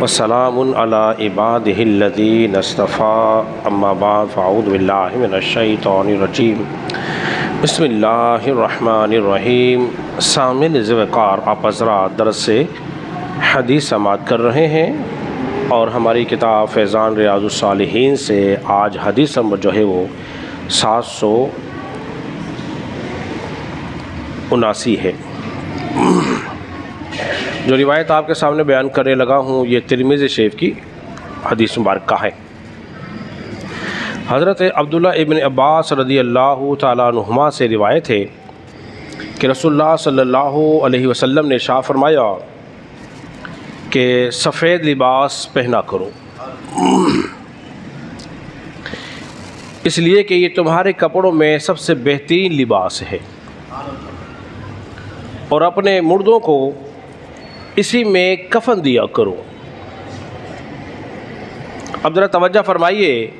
وسلام علی عبادہ الذین اصطفیٰ اما بعد فاعوذ باللہ من الشیطان الرجیم بسم اللہ الرحمن الرحیم۔ سامعین ذوالوقار، آپ حضرات درس سے حدیث سماعت کر رہے ہیں اور ہماری کتاب فیضان ریاض الصالحین سے آج حدیث نمبر جو ہے وہ 779 ہے۔ جو روایت آپ کے سامنے بیان کرنے لگا ہوں یہ ترمذی شریف کی حدیث مبارکہ ہے۔ حضرت عبداللہ ابن عباس رضی اللہ تعالیٰ عنہما سے روایت ہے کہ رسول اللہ صلی اللہ علیہ وسلم نے ارشاد فرمایا کہ سفید لباس پہنا کرو، اس لیے کہ یہ تمہارے کپڑوں میں سب سے بہترین لباس ہے، اور اپنے مردوں کو اسی میں کفن دیا کرو۔ اب ذرا توجہ فرمائیے،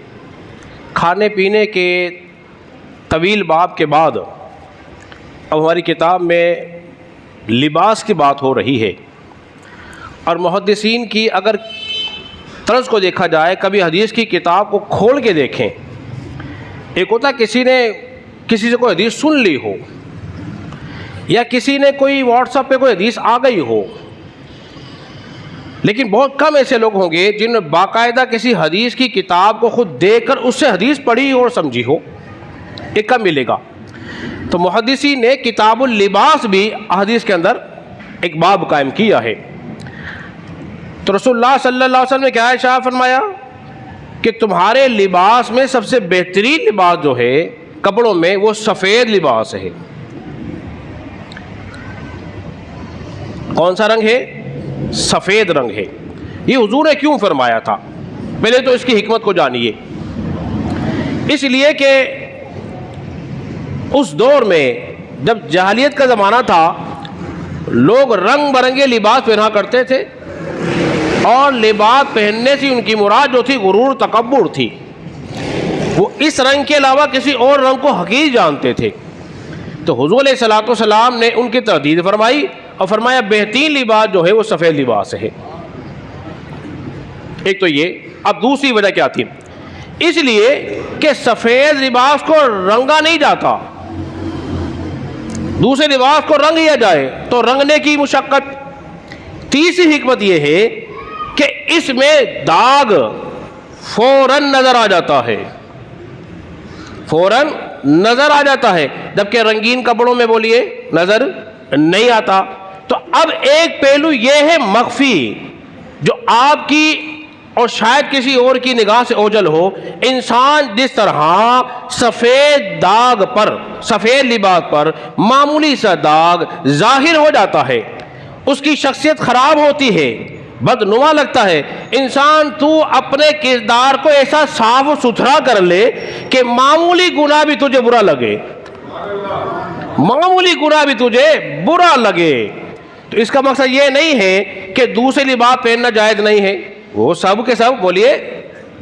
کھانے پینے کے طویل باب کے بعد اب ہماری کتاب میں لباس کی بات ہو رہی ہے، اور محدثین کی اگر طرز کو دیکھا جائے، کبھی حدیث کی کتاب کو کھول کے دیکھیں، ایک ہوتا کسی نے کسی سے کوئی حدیث سن لی ہو، یا کسی نے کوئی واٹس ایپ پہ کوئی حدیث آ گئی ہو، لیکن بہت کم ایسے لوگ ہوں گے جن نے باقاعدہ کسی حدیث کی کتاب کو خود دیکھ کر اس سے حدیث پڑھی اور سمجھی ہو، ایک کم ملے گا۔ تو محدثین نے کتاب اللباس بھی حدیث کے اندر ایک باب قائم کیا ہے۔ تو رسول اللہ صلی اللہ علیہ وسلم نے کیا ارشاد فرمایا کہ تمہارے لباس میں سب سے بہترین لباس جو ہے کپڑوں میں وہ سفید لباس ہے۔ کون سا رنگ ہے؟ سفید رنگ ہے۔ یہ حضور نے کیوں فرمایا تھا؟ پہلے تو اس کی حکمت کو جانیے۔ اس لیے کہ اس دور میں جب جاہلیت کا زمانہ تھا، لوگ رنگ برنگے لباس پہنا کرتے تھے، اور لباس پہننے سے ان کی مراد جو تھی غرور تکبر تھی۔ وہ اس رنگ کے علاوہ کسی اور رنگ کو حقیر جانتے تھے۔ تو حضور علیہ الصلوۃ والسلام نے ان کی تردید فرمائی اور فرمایا بہترین لباس جو ہے وہ سفید لباس ہے۔ ایک تو یہ۔ اب دوسری وجہ کیا تھی؟ اس لیے کہ سفید لباس کو رنگا نہیں جاتا، دوسرے لباس کو رنگ لیا جائے تو رنگنے کی مشقت۔ تیسری حکمت یہ ہے کہ اس میں داغ فوراً نظر آ جاتا ہے، فوراً نظر آ جاتا ہے، جبکہ رنگین کپڑوں میں بولیے نظر نہیں آتا۔ تو اب ایک پہلو یہ ہے مخفی، جو آپ کی اور شاید کسی اور کی نگاہ سے اوجھل ہو۔ انسان جس طرح سفید داغ پر، سفید لباس پر معمولی سا داغ ظاہر ہو جاتا ہے، اس کی شخصیت خراب ہوتی ہے، بدنما لگتا ہے۔ انسان تو اپنے کردار کو ایسا صاف و ستھرا کر لے کہ معمولی گناہ بھی تجھے برا لگے، معمولی گناہ بھی تجھے برا لگے۔ تو اس کا مقصد یہ نہیں ہے کہ دوسرے لباس پہننا جائز نہیں ہے، وہ سب کے سب بولیے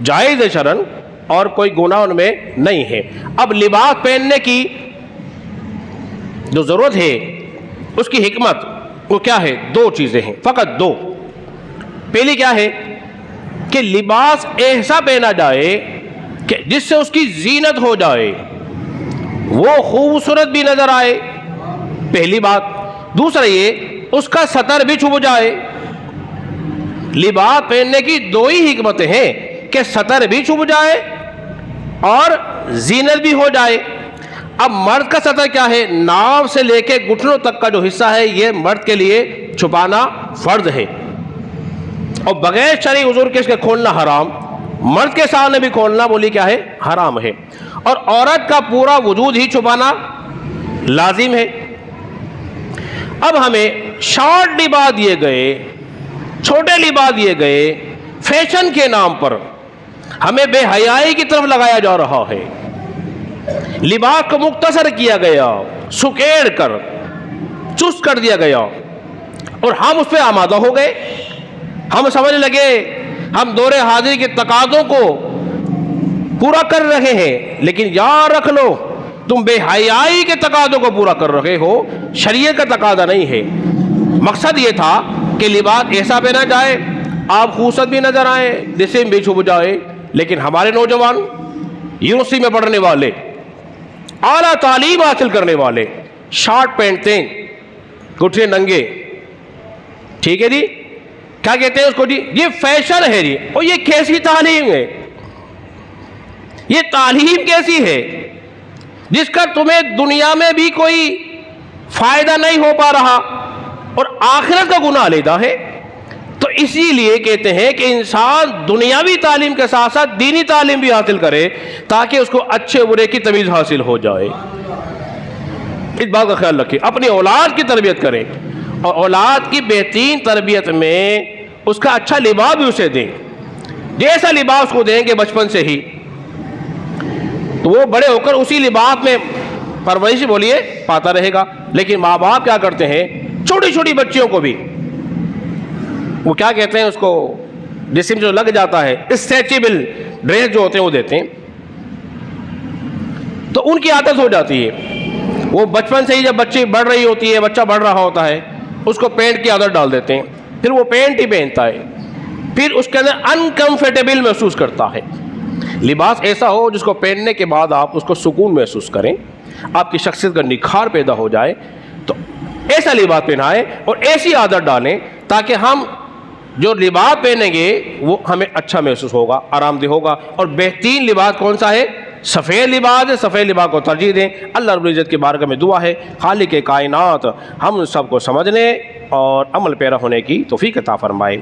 جائز ہے شرعاً، اور کوئی گناہ ان میں نہیں ہے۔ اب لباس پہننے کی جو ضرورت ہے، اس کی حکمت وہ کیا ہے؟ دو چیزیں ہیں، فقط دو۔ پہلی کیا ہے کہ لباس ایسا پہنا جائے کہ جس سے اس کی زینت ہو جائے، وہ خوبصورت بھی نظر آئے، پہلی بات۔ دوسرا یہ اس کا سطر بھی چھپ جائے۔ لباس پہننے کی دو ہی حکمتیں ہیں کہ سطر بھی چھپ جائے اور زینت بھی ہو جائے۔ اب مرد کا سطر کیا ہے؟ ناف سے لے کے گھٹنوں تک کا جو حصہ ہے یہ مرد کے لیے چھپانا فرض ہے، اور بغیر شرعی عذر کے اس کے کھولنا حرام۔ مرد کے سامنے بھی کھولنا بولی کیا ہے؟ حرام ہے۔ اور عورت کا پورا وجود ہی چھپانا لازم ہے۔ اب ہمیں شارٹ لباس دیے گئے، چھوٹے لباس دیے گئے، فیشن کے نام پر ہمیں بے حیائی کی طرف لگایا جا رہا ہے۔ لباس کو مختصر کیا گیا، سکیڑ کر چست کر دیا گیا، اور ہم اس پہ آمادہ ہو گئے۔ ہم سمجھنے لگے ہم دور حاضر کے تقاضوں کو پورا کر رہے ہیں، لیکن یاد رکھ لو تم بے حیائی کے تقاضوں کو پورا کر رہے ہو، شریعت کا تقاضا نہیں ہے۔ مقصد یہ تھا کہ لباس ایسا پہنا جائے آپ خوبصورت بھی نظر آئیں، جسم بھی چھپ جائے، لیکن ہمارے نوجوان یونیورسٹی میں پڑھنے والے، اعلیٰ تعلیم حاصل کرنے والے، شارٹ پہنتے ہیں، گھٹنے ننگے، ٹھیک ہے جی، کیا کہتے ہیں اس کو جی، یہ فیشن ہے جی، اور یہ کیسی تعلیم ہے، یہ تعلیم کیسی ہے جس کا تمہیں دنیا میں بھی کوئی فائدہ نہیں ہو پا رہا اور آخرت کا گناہ لیتا ہے۔ تو اسی لیے کہتے ہیں کہ انسان دنیاوی تعلیم کے ساتھ ساتھ دینی تعلیم بھی حاصل کرے تاکہ اس کو اچھے برے کی تمیز حاصل ہو جائے۔ اس بات کا خیال رکھیں، اپنی اولاد کی تربیت کریں، اور اولاد کی بہترین تربیت میں اس کا اچھا لباس بھی اسے دیں، جیسا لباس کو دیں گے بچپن سے ہی تو وہ بڑے ہو کر اسی لباس میں پرورش بولیے پاتا رہے گا۔ لیکن ماں باپ کیا کرتے ہیں، چھوٹی چھوٹی بچیوں کو بھی وہ کیا کہتے ہیں اس کو، جسم جو لگ جاتا ہے اسٹریچیبل ڈریس جو ہوتے ہیں وہ دیتے ہیں، تو ان کی عادت ہو جاتی ہے، وہ بچپن سے ہی جب بچی بڑھ رہی ہوتی ہے، بچہ بڑھ رہا ہوتا ہے، اس کو پینٹ کی عادت ڈال دیتے ہیں، پھر وہ پینٹ ہی پہنتا ہے، پھر اس کے اندر انکمفرٹیبل محسوس کرتا ہے۔ لباس ایسا ہو جس کو پہننے کے بعد آپ اس کو سکون محسوس کریں، آپ کی شخصیت کا نکھار پیدا ہو جائے، تو ایسا لباس پہنائیں اور ایسی عادت ڈالیں تاکہ ہم جو لباس پہنیں گے وہ ہمیں اچھا محسوس ہوگا، آرام دہ ہوگا۔ اور بہترین لباس کون سا ہے؟ سفید لباس ہے، سفید لباس کو ترجیح دیں۔ اللہ رب العزت کی بارگاہ میں دعا ہے خالق کائنات ہم سب کو سمجھنے اور عمل پیرا ہونے کی توفیق عطا فرمائے۔